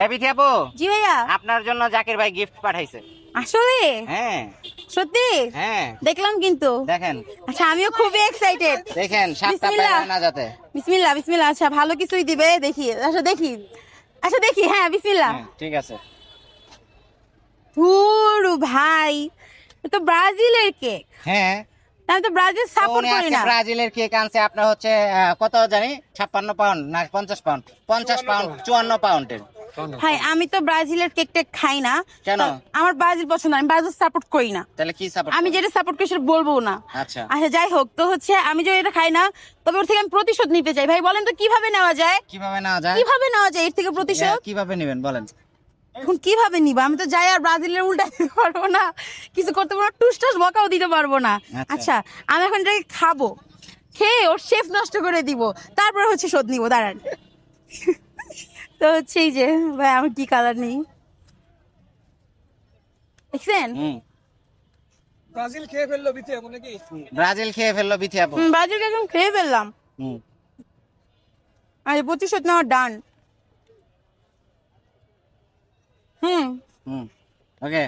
বিথি আপু, জি ভাইয়া। আপনার জন্য জাকির ভাই গিফট পাঠাইছে। আসলে হ্যাঁ সত্যি হ্যাঁ, দেখলাম কিন্তু। দেখেন আচ্ছা আমিও খুবই এক্সাইটেড। দেখেন সাতটা বিসমিল্লাহ বের হয় না যাতে। বিসমিল্লাহ বিসমিল্লাহ। আচ্ছা ভালো কিছুই দিবে দেখি। আচ্ছা দেখি হ্যাঁ বিসমিল্লাহ। হ্যাঁ ঠিক আছে। ধুরু ভাই, এ তো ব্রাজিলের কেক। হ্যাঁ, আমি তো ব্রাজিল তো সাপোর্ট উনি করি আজকে না। ব্রাজিলের কেক আনছে। আপনার হচ্ছে কত জানি 56 পাউন্ড না 50 পাউন্ড, 50 পাউন্ড 54 পাউন্ডের। ভাই আমি তো ব্রাজিলের কেক টেক খাই না। কেন? তো আমার ব্রাজিল পছন্দ, আমি ব্রাজিল সাপোর্ট করি না। তাহলে কি সাপোর্ট? আমি যেটা সাপোর্ট করি সেটা বলবো না। আচ্ছা আচ্ছা যাই হোক, তো হচ্ছে আমি যে এটা খাই না, তবে ওর থেকে আমি প্রতিশোধ নিতে চাই। ভাই বলেন তো কিভাবে নেওয়া যায়? কিভাবে নেওয়া যায়? কিভাবে নেওয়া যায় এর থেকে প্রতিশোধ? কিভাবে নেবেন বলেন? এখন কিভাবে নিবা? আমি তো যাই আর ব্রাজিলের উল্টা দিতে পারবো না, কিছু করতে পারবো না, টুসটাস বকাও দিতে পারবো না। আচ্ছা। আচ্ছা আমি এখন এটাকে খাবো, খেয়ে ওর শেফ নষ্ট করে দিব, তারপর হচ্ছে শোধ নিবো। দাঁড়ান। তো হচ্ছে এই যে ভাই, আমি কি কালার নেই দেখছেন? হুম, ব্রাজিল খেয়ে ফেললো বিথি আপু নাকি? ব্রাজিল খেয়ে ফেললো বিথি আপু। ব্রাজিলকে একদম খেয়ে ফেললাম। হুম আর প্রতিশোধ নেওয়া ডান। হুম। হুম, ওকে।